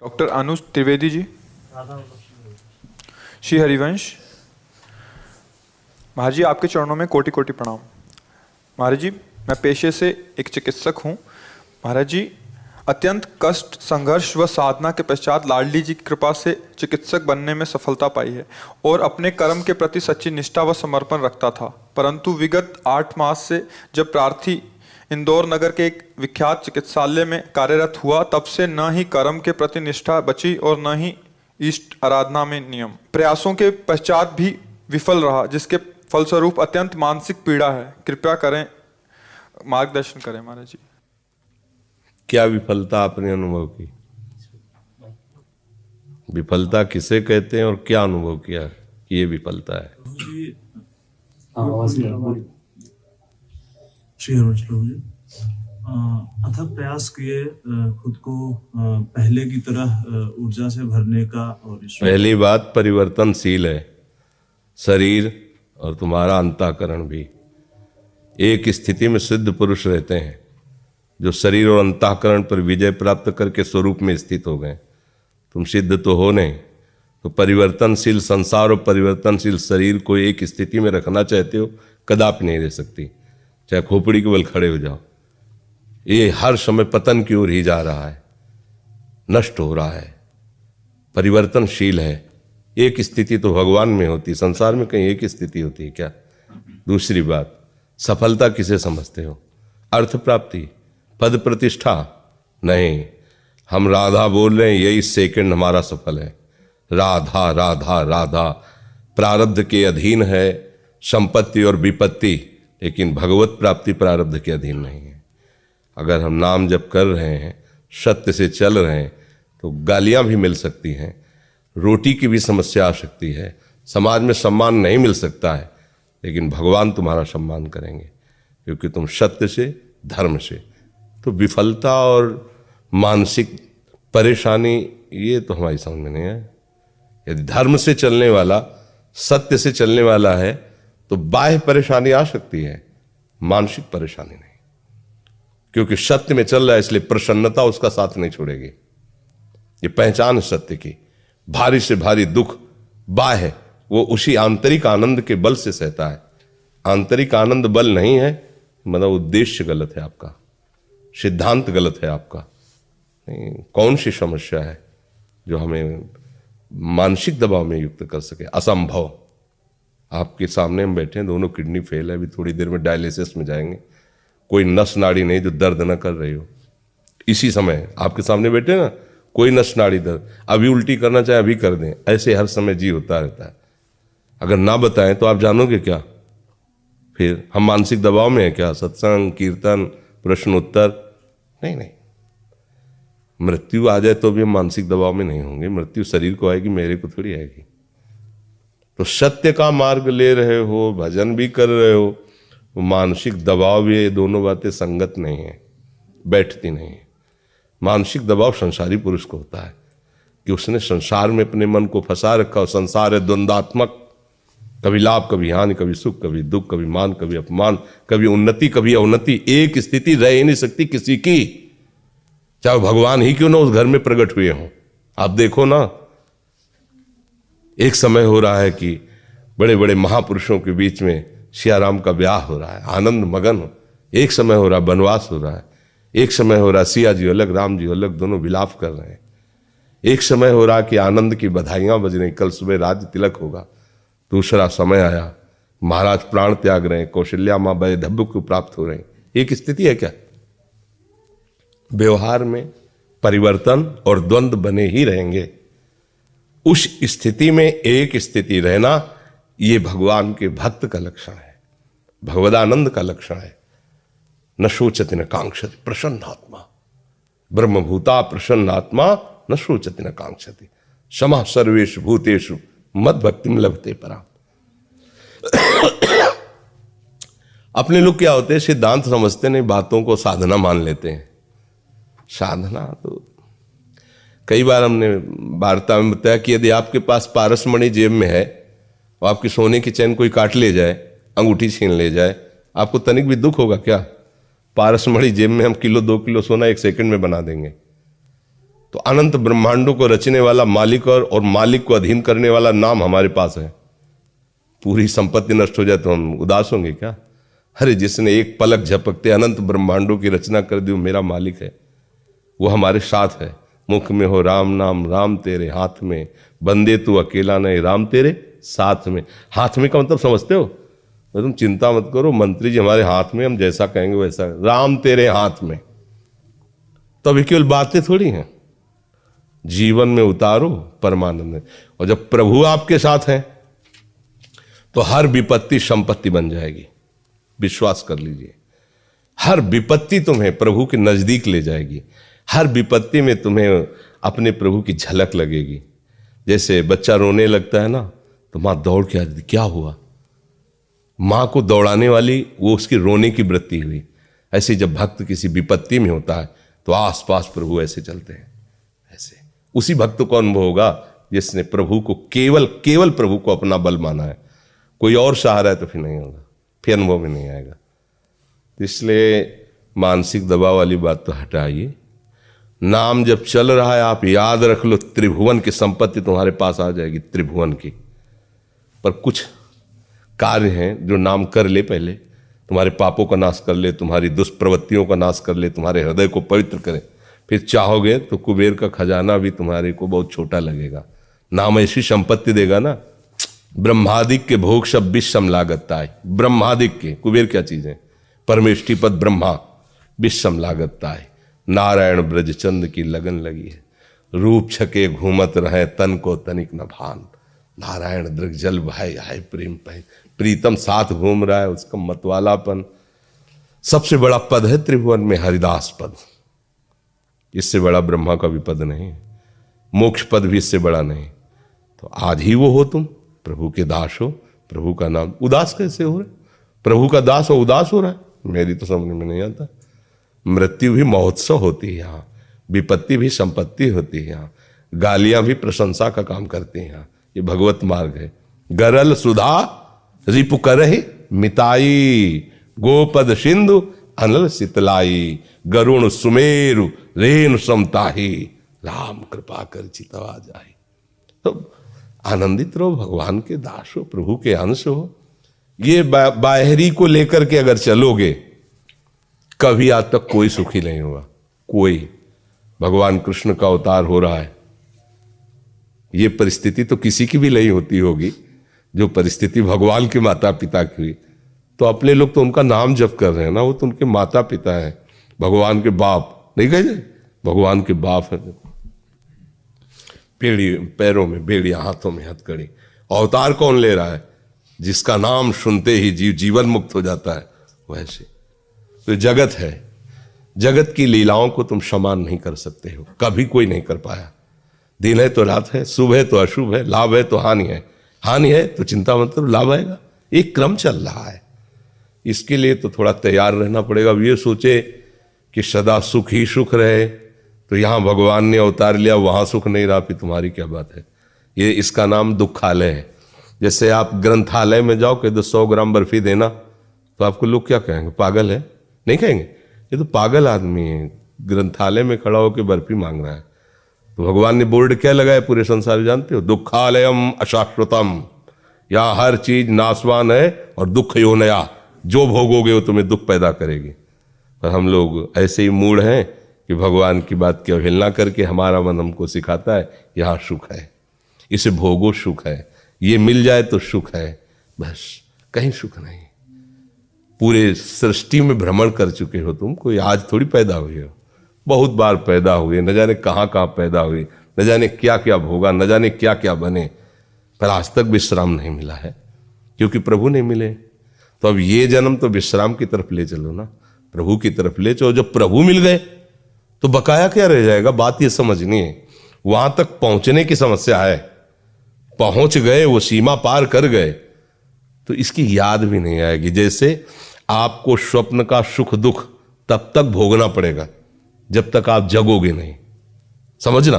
Doctor अनुज त्रिवेदी जी। श्री हरिवंश। महाराज जी, आपके चरणों में कोटि कोटि प्रणाम। महाराज जी, मैं पेशे से एक चिकित्सक हूँ। महाराज जी, अत्यंत कष्ट, संघर्ष व साधना के पश्चात लाडली जी की कृपा से चिकित्सक बनने में सफलता पाई है और अपने कर्म के प्रति सच्ची निष्ठा व समर्पण रखता था। परंतु विगत 8 मास से जब प्रार्थी इंदौर नगर के एक विख्यात चिकित्सालय में कार्यरत हुआ, तब से न ही कर्म के प्रति निष्ठा बची और न ही इष्ट आराधना में नियम। प्रयासों के पश्चात भी विफल रहा, जिसके फलस्वरूप अत्यंत मानसिक पीड़ा है। कृपया करें, मार्गदर्शन करें महाराज जी। क्या विफलता आपने अनुभव की? विफलता किसे कहते हैं और क्या अनुभव किया कि ये विफलता है? श्री हरिवंश प्रभु जी, अथक प्रयास किए खुद को पहले की तरह ऊर्जा से भरने का। और पहली बात, परिवर्तनशील है शरीर और तुम्हारा अंतःकरण भी। एक स्थिति में सिद्ध पुरुष रहते हैं जो शरीर और अंतःकरण पर विजय प्राप्त करके स्वरूप में स्थित हो गए। तुम सिद्ध तो हो नहीं, तो परिवर्तनशील संसार और परिवर्तनशील शरीर को एक स्थिति में रखना चाहते हो, कदापि नहीं रह सकती। चाहे खोपड़ी के बल खड़े हो जाओ, ये हर समय पतन की ओर ही जा रहा है, नष्ट हो रहा है, परिवर्तनशील है। एक स्थिति तो भगवान में होती, संसार में कहीं एक स्थिति होती है क्या? दूसरी बात, सफलता किसे समझते हो? अर्थ प्राप्ति, पद प्रतिष्ठा? नहीं, हम राधा बोल रहे हैं, यही सेकंड हमारा सफल है। राधा राधा राधा प्रारब्ध के अधीन है संपत्ति और विपत्ति, लेकिन भगवत प्राप्ति प्रारब्ध के अधीन नहीं है। अगर हम नाम जप कर रहे हैं, सत्य से चल रहे हैं, तो गालियां भी मिल सकती हैं, रोटी की भी समस्या आ सकती है, समाज में सम्मान नहीं मिल सकता है, लेकिन भगवान तुम्हारा सम्मान करेंगे क्योंकि तुम सत्य से, धर्म से। तो विफलता और मानसिक परेशानी ये तो हमारी समझ में नहीं है। यदि धर्म से चलने वाला, सत्य से चलने वाला है तो बाह्य परेशानी आ सकती है, मानसिक परेशानी नहीं, क्योंकि सत्य में चल रहा है, इसलिए प्रसन्नता उसका साथ नहीं छोड़ेगी। ये पहचान है सत्य की। भारी से भारी दुख बाह्य, वो उसी आंतरिक आनंद के बल से सहता है। आंतरिक आनंद बल नहीं है, मतलब उद्देश्य गलत है आपका, सिद्धांत गलत है आपका। नहीं, कौन सी समस्या है जो हमें मानसिक दबाव में युक्त कर सके? असंभव। आपके सामने हम बैठे हैं, दोनों किडनी फेल है, अभी थोड़ी देर में डायलिसिस में जाएंगे। कोई नस नाड़ी नहीं जो दर्द न कर रही हो। इसी समय आपके सामने बैठे ना, कोई नस नाड़ी दर्द, अभी उल्टी करना चाहे अभी कर दें, ऐसे हर समय जी होता रहता है। अगर ना बताएं तो आप जानोगे क्या? फिर हम मानसिक दबाव में है क्या? सत्संग, कीर्तन, प्रश्न उत्तर? नहीं नहीं, मृत्यु आ जाए तो भी हम मानसिक दबाव में नहीं होंगे। मृत्यु शरीर को आएगी, मेरे को थोड़ी आएगी। तो सत्य का मार्ग ले रहे हो, भजन भी कर रहे हो, मानसिक दबाव भी, ये दोनों बातें संगत नहीं है, बैठती नहीं है। मानसिक दबाव संसारी पुरुष को होता है कि उसने संसार में अपने मन को फंसा रखा हो। संसार है द्वंद्वात्मक, कभी लाभ कभी हानि, कभी सुख कभी दुख, कभी मान कभी अपमान, कभी उन्नति कभी अवनति। एक स्थिति रह ही नहीं सकती किसी की, चाहे भगवान ही क्यों ना उस घर में प्रकट हुए हों। आप देखो ना, एक समय हो रहा है कि बड़े बड़े महापुरुषों के बीच में सियाराम का ब्याह हो रहा है, आनंद मगन हो। एक समय हो रहा है वनवास हो रहा है, एक समय हो रहा है सिया जी अलग, राम जी अलग, दोनों विलाप कर रहे हैं। एक समय हो रहा कि आनंद की बधाइयां बज रही, कल सुबह राज्य तिलक होगा। दूसरा समय आया, महाराज प्राण त्याग रहे हैं, कौशल्या माँ वैधव्य को प्राप्त हो रहे हैं। एक स्थिति है क्या? व्यवहार में परिवर्तन और द्वंद्व बने ही रहेंगे। उस स्थिति में एक स्थिति रहना, ये भगवान के भक्त का लक्षण है, भगवदानंद का लक्षण है। न शोचति न कांक्षति प्रसन्नात्मा, ब्रह्मभूता प्रसन्नात्मा न शोचति न कांक्षति, समः सर्वेषु भूतेषु मद भक्तिम लभते परा। अपने लोग क्या होते हैं, सिद्धांत समझते नहीं, बातों को साधना मान लेते हैं। साधना तो कई बार हमने वार्ता में बताया कि यदि आपके पास पारसमणि जेब में है और आपकी सोने की चैन कोई काट ले जाए, अंगूठी छीन ले जाए, आपको तनिक भी दुख होगा क्या? पारसमणि जेब में हम 1-2 किलो सोना 1 सेकंड में बना देंगे। तो अनंत ब्रह्मांडों को रचने वाला मालिक और मालिक को अधीन करने वाला नाम हमारे पास है। पूरी संपत्ति नष्ट हो जाए तो हम उदास होंगे क्या? अरे जिसने एक पलक झपकते अनंत ब्रह्मांडों की रचना कर दी वो मेरा मालिक है, वो हमारे साथ है। मुख में हो राम नाम, राम तेरे हाथ में, बंदे तू अकेला नहीं, राम तेरे साथ में। हाथ में का मतलब समझते हो? तो तुम चिंता मत करो, मंत्री जी हमारे हाथ में, हम जैसा कहेंगे वैसा। राम तेरे हाथ में, तो अभी केवल बातें थोड़ी हैं, जीवन में उतारो परमानंद में। और जब प्रभु आपके साथ हैं तो हर विपत्ति संपत्ति बन जाएगी। विश्वास कर लीजिए, हर विपत्ति तुम्हें प्रभु के नजदीक ले जाएगी। हर विपत्ति में तुम्हें अपने प्रभु की झलक लगेगी। जैसे बच्चा रोने लगता है ना, तो माँ दौड़ के आती, क्या हुआ? माँ को दौड़ाने वाली वो उसकी रोने की वृत्ति हुई। ऐसे जब भक्त किसी विपत्ति में होता है तो आसपास प्रभु ऐसे चलते हैं। ऐसे उसी भक्त को अनुभव होगा जिसने प्रभु को केवल प्रभु को अपना बल माना है। कोई और सहारा है तो फिर नहीं होगा, फिर अनुभव में नहीं आएगा। इसलिए मानसिक दबाव वाली बात तो हटाइए। नाम जब चल रहा है आप याद रख लो, त्रिभुवन की संपत्ति तुम्हारे पास आ जाएगी, त्रिभुवन की। पर कुछ कार्य हैं जो नाम कर ले, पहले तुम्हारे पापों का नाश कर ले, तुम्हारी दुष्प्रवृत्तियों का नाश कर ले, तुम्हारे हृदय को पवित्र करे। फिर चाहोगे तो कुबेर का खजाना भी तुम्हारे को बहुत छोटा लगेगा। नाम ऐसी संपत्ति देगा ना, ब्रह्मादिक के भोग सब विषम लागत आए। ब्रह्मादिक के, कुबेर क्या चीज है? परमेष्टि पद ब्रह्मा, विषम लागत आए। नारायण ब्रजचंद की लगन लगी है, रूप छके घूमत रहे, तन को तनिक न भान। नारायण दृग जल भाई हाय प्रेम पाई, प्रीतम साथ घूम रहा है, उसका मतवालापन। सबसे बड़ा पद है त्रिभुवन में हरिदास पद, इससे बड़ा ब्रह्मा का भी पद नहीं, मोक्ष पद भी इससे बड़ा नहीं। तो आज ही वो हो, तुम प्रभु के दास हो, प्रभु का नाम। उदास कैसे हो रहे? प्रभु का दास हो उदास हो रहा है, मेरी तो समझ में नहीं आता। मृत्यु भी महोत्सव होती है यहाँ, विपत्ति भी संपत्ति होती है यहाँ, गालियां भी प्रशंसा का काम करती हैं यहाँ। ये भगवत मार्ग है। गरल सुधा रिपु करहि मिताई, गोपद सिंधु अनल शीतलाई, गरुण सुमेरु रेणु समताही, राम कृपा कर चितवा जाए। तो आनंदित रहो, भगवान के दास हो, प्रभु के अंश हो। ये बाहरी को लेकर के अगर चलोगे, कभी आज तक कोई सुखी नहीं होगा। कोई, भगवान कृष्ण का अवतार हो रहा है, ये परिस्थिति तो किसी की भी नहीं होती होगी। जो परिस्थिति भगवान के माता पिता की हुई, तो अपने लोग तो उनका नाम जप कर रहे हैं ना, वो तो उनके माता पिता हैं, भगवान के बाप नहीं कहे जाए, भगवान के बाप है। पेड़ी पैरों में बेड़ियां, हाथों में हथकड़ी। अवतार कौन ले रहा है? जिसका नाम सुनते ही जीवन मुक्त हो जाता है। वैसे तो जगत है, जगत की लीलाओं को तुम समान नहीं कर सकते हो, कभी कोई नहीं कर पाया। दिन है तो रात है, शुभ है तो अशुभ है, लाभ है तो हानि है, हानि है तो चिंता मतलब लाभ आएगा। एक क्रम चल रहा है। इसके लिए तो थोड़ा तैयार रहना पड़ेगा। अब ये सोचे कि सदा सुख ही सुख रहे, तो यहाँ भगवान ने अवतार लिया, वहाँ सुख नहीं रहा, फिर तुम्हारी क्या बात है? ये इसका नाम दुखालय है। जैसे आप ग्रंथालय में जाओ, कह दो 100 ग्राम बर्फी देना, तो आपको लोग क्या कहेंगे? पागल है? नहीं कहेंगे, ये तो पागल आदमी है, ग्रंथालय में खड़ा होकर बर्फी मांग रहा है। तो भगवान ने बोर्ड क्या लगाया पूरे संसार में जानते हो? दुखालयम अशाश्वतम, यहाँ हर चीज नाशवान है और दुख यो नया, जो भोगोगे वो तुम्हें दुख पैदा करेगी। पर हम लोग ऐसे ही मूड हैं कि भगवान की बात की अवहेलना करके हमारा मन हमको सिखाता है यहाँ सुख है, इसे भोगो सुख है, ये मिल जाए तो सुख है, बस कहीं सुख नहीं। पूरे सृष्टि में भ्रमण कर चुके हो तुम, कोई आज थोड़ी पैदा हुए हो, बहुत बार पैदा हुए, न जाने कहाँ कहाँ पैदा हुए, न जाने क्या क्या भोगा, न जाने क्या क्या बने, पर आज तक विश्राम नहीं मिला है क्योंकि प्रभु नहीं मिले। तो अब ये जन्म तो विश्राम की तरफ ले चलो ना, प्रभु की तरफ ले चलो। जब प्रभु मिल गए तो बकाया क्या रह जाएगा? बात ये समझनी है। वहां तक पहुंचने की समस्या है, पहुंच गए, वो सीमा पार कर गए तो इसकी याद भी नहीं आएगी। जैसे आपको स्वप्न का सुख दुख तब तक भोगना पड़ेगा जब तक आप जगोगे नहीं, समझना।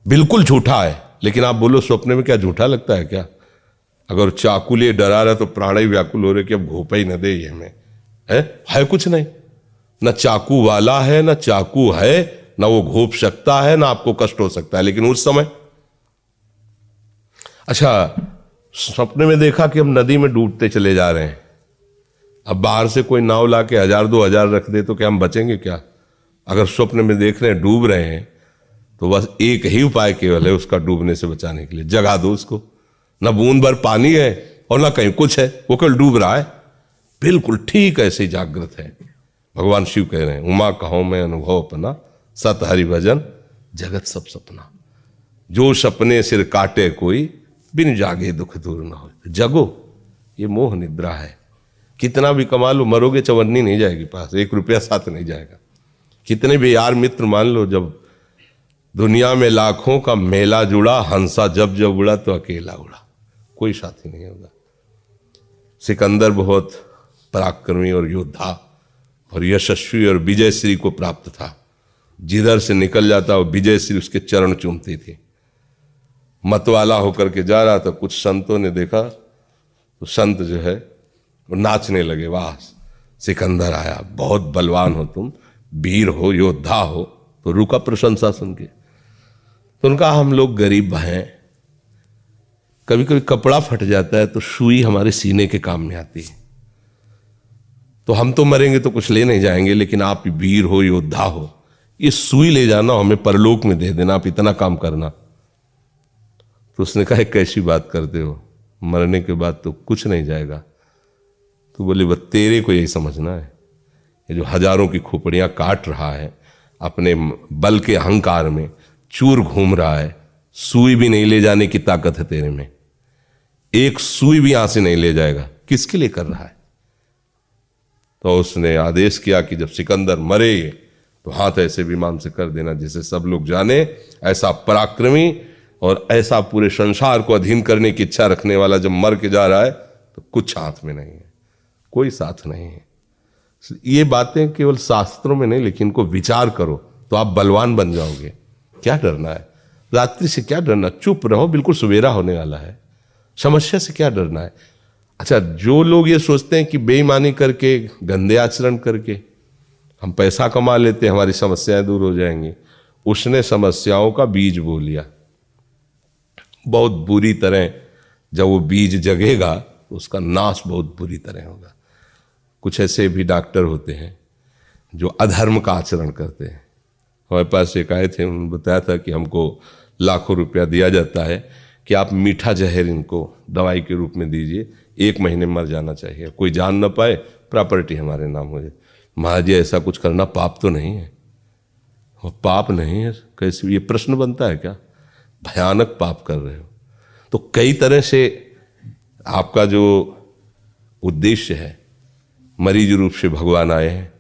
बिल्कुल झूठा है, लेकिन आप बोलो स्वप्न में क्या झूठा लगता है क्या? अगर चाकू लिए डरा रहा तो प्राण ही व्याकुल हो रहे कि अब घोपा ही न दे ये हमें, है कुछ नहीं। न चाकू वाला है, न चाकू है, ना वो घोप सकता है ना आपको कष्ट हो सकता है। लेकिन उस समय अच्छा, सपने में देखा कि हम नदी में डूबते चले जा रहे हैं। अब बाहर से कोई नाव ला के 1000-2000 रख दे तो क्या हम बचेंगे क्या? अगर स्वप्न में देख रहे हैं डूब रहे हैं तो बस एक ही उपाय केवल है उसका डूबने से बचाने के लिए, जगा दो उसको। ना बूंद भर पानी है और ना कहीं कुछ है, वो केवल डूब रहा है, बिल्कुल ठीक ऐसे ही जागृत है। भगवान शिव कह रहे हैं, उमा कहो मैं अनुभव अपना, सत हरि भजन जगत सब सपना। जो सपने सिर काटे कोई, बिन जागे दुख दूर ना हो। जगो, ये मोह निद्रा है। कितना भी कमा लो, मरोगे चवन्नी नहीं जाएगी पास, 1 रुपया साथ नहीं जाएगा। कितने भी यार मित्र मान लो, जब दुनिया में लाखों का मेला जुड़ा, हंसा जब जब उड़ा तो अकेला उड़ा, कोई साथी नहीं होगा। सिकंदर बहुत पराक्रमी और योद्धा और यशस्वी और विजयश्री को प्राप्त था। जिधर से निकल जाता वो विजयश्री उसके चरण चूमती थी। मतवाला होकर के जा रहा था, कुछ संतों ने देखा तो संत जो है वो नाचने लगे, वाह सिकंदर आया, बहुत बलवान हो तुम, वीर हो, योद्धा हो। तो रुका प्रशंसा सुन के। तो उनका हम लोग गरीब हैं, कभी कभी कपड़ा फट जाता है तो सुई हमारे सीने के काम में आती है। तो हम तो मरेंगे तो कुछ ले नहीं जाएंगे, लेकिन आप वीर हो, योद्धा हो, ये सुई ले जाना, हमें परलोक में दे देना, आप इतना काम करना। तो उसने कहा कैसी बात करते हो, मरने के बाद तो कुछ नहीं जाएगा। तो बोले बस तेरे को यही समझना है, ये जो हजारों की खोपड़ियां काट रहा है, अपने बल के अहंकार में चूर घूम रहा है, सुई भी नहीं ले जाने की ताकत है तेरे में, एक सुई भी यहां से नहीं ले जाएगा, किसके लिए कर रहा है? तो उसने आदेश किया कि जब सिकंदर मरे तो हाथ ऐसे विमान से कर देना जिसे सब लोग जाने, ऐसा पराक्रमी और ऐसा पूरे संसार को अधीन करने की इच्छा रखने वाला जब मर के जा रहा है तो कुछ हाथ में नहीं है, कोई साथ नहीं है। ये बातें केवल शास्त्रों में नहीं, लेकिन इनको विचार करो तो आप बलवान बन जाओगे। क्या डरना है, रात्रि से क्या डरना, चुप रहो, बिल्कुल सवेरा होने वाला है, समस्या से क्या डरना है। अच्छा, जो लोग ये सोचते हैं कि बेईमानी करके, गंदे आचरण करके हम पैसा कमा लेते हैं, हमारी समस्याएं दूर हो जाएंगी, उसने समस्याओं का बीज बो लिया। बहुत बुरी तरह जब वो बीज जगेगा तो उसका नाश बहुत बुरी तरह होगा। कुछ ऐसे भी डॉक्टर होते हैं जो अधर्म का आचरण करते हैं। हमारे पास एक आए थे, उन्होंने बताया था कि हमको लाखों रुपया दिया जाता है कि आप मीठा जहर इनको दवाई के रूप में दीजिए, 1 महीने मर जाना चाहिए, कोई जान न पाए, प्रॉपर्टी हमारे नाम हो जाए। महाराज ऐसा कुछ करना पाप तो नहीं है? वो पाप नहीं है, कैसे ये प्रश्न बनता है क्या? भयानक पाप कर रहे हो। तो कई तरह से आपका जो उद्देश्य है, मरीज रूप से भगवान आए हैं,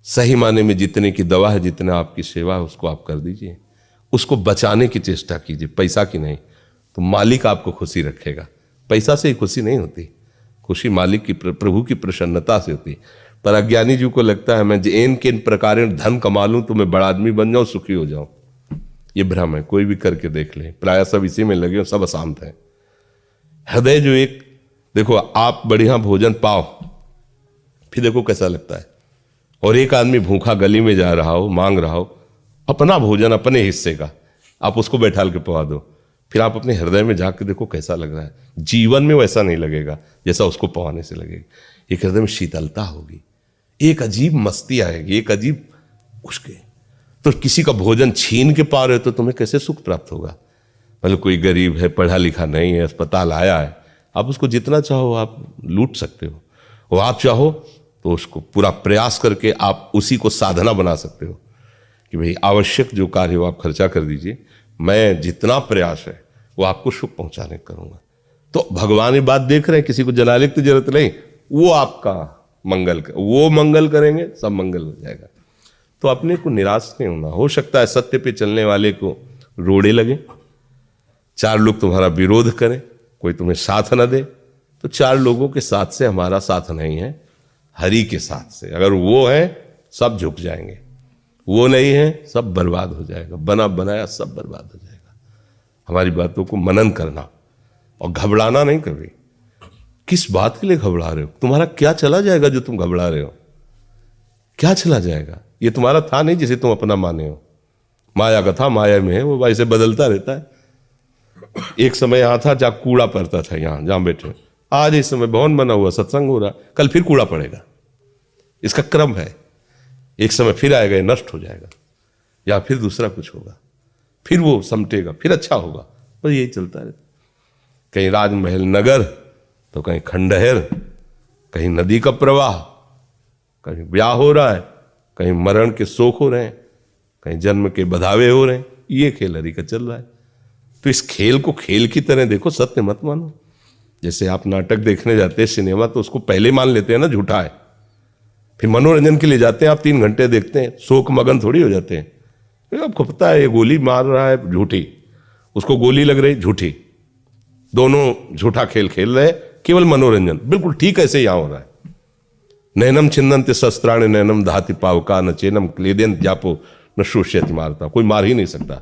सही माने में जितने की दवा है, जितना आपकी सेवा है, उसको आप कर दीजिए, उसको बचाने की चेष्टा कीजिए, पैसा की नहीं। तो मालिक आपको खुशी रखेगा। पैसा से ही खुशी नहीं होती, खुशी मालिक की, प्रभु की प्रसन्नता से होती। पर अज्ञानी जी को लगता है मैं इन किन प्रकार धन कमा लूं तो मैं बड़ा आदमी बन जाऊं, सुखी हो जाऊं। ये भ्रम है, कोई भी करके देख ले, प्राय सब इसी में लगे, सब अशांत है। हृदय जो एक, देखो आप बढ़िया भोजन पाओ, फिर देखो कैसा लगता है। और एक आदमी भूखा गली में जा रहा हो, मांग रहा हो, अपना भोजन अपने हिस्से का, आप उसको बैठाल के पवा दो, फिर आप अपने हृदय में झांक के देखो कैसा लग रहा है। जीवन में वैसा नहीं लगेगा जैसा उसको पवाने से लगेगा। एक हृदय में शीतलता होगी, एक अजीब मस्ती आएगी, एक अजीब उसके। तो किसी का भोजन छीन के पा रहे हो तो तुम्हें कैसे सुख प्राप्त होगा? मतलब कोई गरीब है, पढ़ा लिखा नहीं है, अस्पताल आया है, आप उसको जितना चाहो आप लूट सकते हो, और आप चाहो तो उसको पूरा प्रयास करके आप उसी को साधना बना सकते हो कि भाई आवश्यक जो कार्य हो आप खर्चा कर दीजिए, मैं जितना प्रयास है वो आपको सुख पहुंचाने करूंगा। तो भगवान ये बात देख रहे हैं, किसी को जलाने की जरूरत नहीं, वो आपका मंगल कर, वो मंगल करेंगे, सब मंगल हो जाएगा। तो अपने को निराश नहीं होना। हो सकता है सत्य पे चलने वाले को रोड़े लगे, 4 लोग तुम्हारा विरोध करें, कोई तुम्हें साथ न दे, तो 4 लोगों के साथ से हमारा साथ नहीं है, हरि के साथ से। अगर वो है सब झुक जाएंगे, वो नहीं है सब बर्बाद हो जाएगा, बना बनाया सब बर्बाद हो जाएगा। हमारी बातों को मनन करना और घबराना नहीं कभी। किस बात के लिए घबरा रहे हो? तुम्हारा क्या चला जाएगा जो तुम घबरा रहे हो? क्या चला जाएगा? ये तुम्हारा था नहीं जिसे तुम अपना माने हो। माया का था, माया में है, वो ऐसे बदलता रहता है। एक समय यहाँ था जहाँ कूड़ा पड़ता था, यहाँ जहाँ बैठे, आज इस समय भवन बना हुआ, सत्संग हो रहा, कल फिर कूड़ा पड़ेगा। इसका क्रम है, एक समय फिर आएगा, नष्ट हो जाएगा, या फिर दूसरा कुछ होगा, फिर वो समटेगा, फिर अच्छा होगा, बस यही चलता रहता। कहीं राजमहल नगर तो कहीं खंडहर, कहीं नदी का प्रवाह, कहीं ब्याह हो रहा है, कहीं मरण के शोक हो रहे हैं, कहीं जन्म के बधावे हो रहे हैं। ये खेल हरि का चल रहा है। तो इस खेल को खेल की तरह देखो, सत्य मत मानो। जैसे आप नाटक देखने जाते हैं सिनेमा, तो उसको पहले मान लेते हैं ना झूठा है, फिर मनोरंजन के लिए जाते हैं, आप 3 घंटे देखते हैं, शोक मगन थोड़ी हो जाते हैं। फिर आपको पता है ये गोली मार रहा है, झूठी, उसको गोली लग रही, झूठी, दोनों झूठा खेल खेल रहे, केवल मनोरंजन। बिल्कुल ठीक ऐसे यहां हो रहा है। नैनम छिन्नन्ति शस्त्राणि नैनम दहाति पावका न चेनम क्लेदेन जापो न शोष्यति मारता। कोई मार ही नहीं सकता,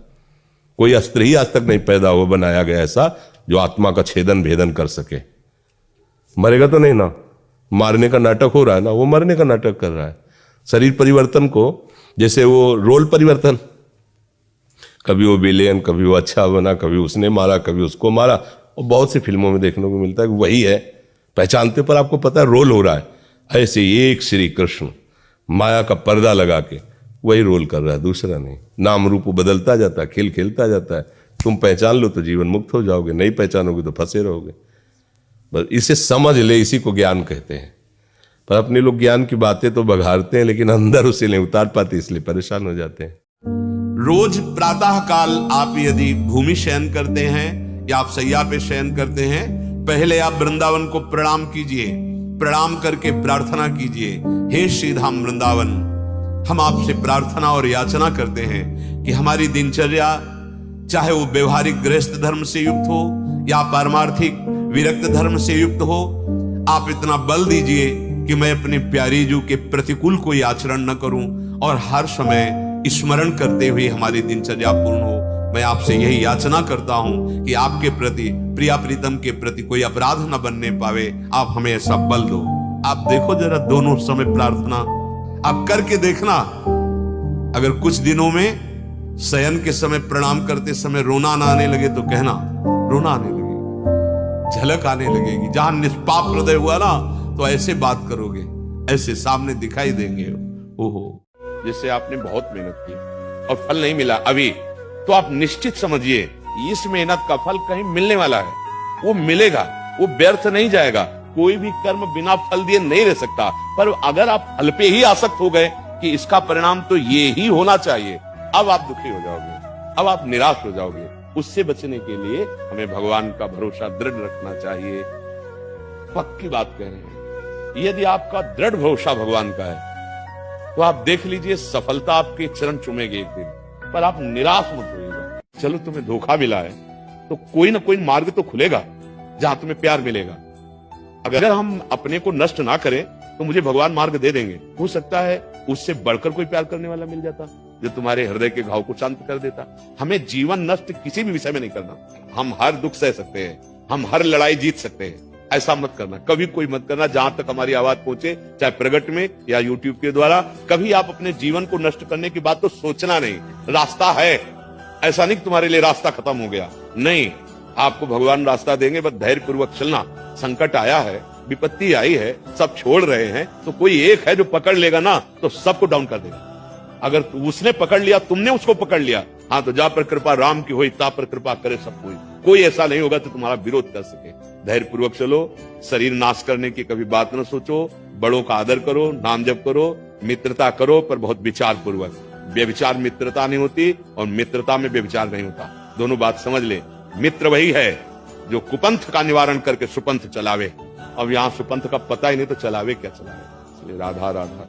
कोई अस्त्र ही आज तक नहीं पैदा हुआ, बनाया गया ऐसा जो आत्मा का छेदन भेदन कर सके। मरेगा तो नहीं ना, मारने का नाटक हो रहा है ना, वो मरने का नाटक कर रहा है। शरीर परिवर्तन को, जैसे वो रोल परिवर्तन, कभी वो विलेन, कभी वो अच्छा बना, कभी उसने मारा, कभी उसको मारा, और बहुत सी फिल्मों में देखने को मिलता है कि वही है, पहचानते पर आपको पता है रोल हो रहा है। ऐसे एक श्री कृष्ण माया का पर्दा लगा के वही रोल कर रहा है, दूसरा नहीं। नाम रूप बदलता जाता है, खेल खेलता जाता है। तुम पहचान लो तो जीवन मुक्त हो जाओगे, नहीं पहचानोगे तो फंसे रहोगे। बस इसे समझ ले, इसी को ज्ञान कहते हैं। पर अपने लोग ज्ञान की बातें तो बघारते हैं, लेकिन अंदर उसे नहीं उतार पाते, इसलिए परेशान हो जाते हैं। रोज प्रातः काल आप यदि भूमि शयन करते हैं या आप सैया पे शयन करते हैं, पहले आप वृंदावन को प्रणाम कीजिए। प्रणाम करके प्रार्थना कीजिए, हे श्री धाम वृंदावन, हम आपसे प्रार्थना और याचना करते हैं कि हमारी दिनचर्या, चाहे वो व्यवहारिक गृहस्थ धर्म से युक्त हो या पारमार्थिक विरक्त धर्म से युक्त हो, आप इतना बल दीजिए कि मैं अपने प्यारी जू के प्रतिकूल कोई आचरण न करूं और हर समय स्मरण करते हुए हमारी दिनचर्या पूर्ण हो। मैं आपसे यही याचना करता हूं कि आपके प्रति, प्रिया प्रीतम के प्रति कोई अपराध न बनने पावे। आप हमें ऐसा बल दो। आप देखो जरा दोनों समय प्रार्थना आप करके देखना। अगर कुछ दिनों में शयन के समय प्रणाम करते समय रोना ना आने लगे तो कहना, रोना आने लगे, झलक आने लगेगी। जहां निष्पाप हृदय हुआ ना, तो ऐसे बात करोगे, ऐसे सामने दिखाई देंगे। ओहो, जैसे आपने बहुत मेहनत की और फल नहीं मिला अभी, तो आप निश्चित समझिए इस मेहनत का फल कहीं मिलने वाला है, वो मिलेगा, वो व्यर्थ नहीं जाएगा। कोई भी कर्म बिना फल दिए नहीं रह सकता। पर अगर आप फल पे ही आसक्त हो गए कि इसका परिणाम तो ये ही होना चाहिए, अब आप दुखी हो जाओगे, अब आप निराश हो जाओगे। उससे बचने के लिए हमें भगवान का भरोसा दृढ़ रखना चाहिए। पक्की बात कह रहे हैं, यदि आपका दृढ़ भरोसा भगवान का है तो आप देख लीजिए सफलता आपके चरण चूमेगी एक दिन। पर आप निराश मत होइएगा। चलो तुम्हें धोखा मिला है तो कोई ना कोई मार्ग तो खुलेगा जहां तुम्हें प्यार मिलेगा। अगर हम अपने को नष्ट ना करें तो मुझे भगवान मार्ग दे देंगे। हो सकता है उससे बढ़कर कोई प्यार करने वाला मिल जाता जो तुम्हारे हृदय के घाव को शांत कर देता। हमें जीवन नष्ट किसी भी विषय में नहीं करना। हम हर दुख सह सकते हैं, हम हर लड़ाई जीत सकते हैं। ऐसा मत करना, कभी कोई मत करना जहां तक हमारी आवाज पहुंचे, चाहे प्रगट में या यूट्यूब के द्वारा। कभी आप अपने जीवन को नष्ट करने की बात तो सोचना नहीं। रास्ता है, ऐसा नहीं कि तुम्हारे लिए रास्ता खत्म हो गया, नहीं, आपको भगवान रास्ता देंगे, बस धैर्य पूर्वक चलना। संकट आया है, विपत्ति आई है, सब छोड़ रहे हैं, तो कोई एक है जो पकड़ लेगा ना तो सबको डाउन कर देगा। अगर उसने पकड़ लिया, तुमने उसको पकड़ लिया, हाँ, तो जा पर कृपा राम की हुई, ता पर कृपा करे सब कोई ऐसा नहीं होगा तो तुम्हारा विरोध कर सके। धैर्य पूर्वक चलो, शरीर नाश करने की कभी बात न सोचो, बड़ों का आदर करो, नाम जप करो, मित्रता करो, पर बहुत विचार पूर्वक। व्यभिचार मित्रता नहीं होती और मित्रता में व्यभिचार नहीं होता। दोनों बात समझ ले। मित्र वही है जो कुपंथ का निवारण करके सुपंथ चलावे। अब यहाँ सुपंथ का पता ही नहीं तो चलावे क्या चलावे। इसलिए राधा राधा।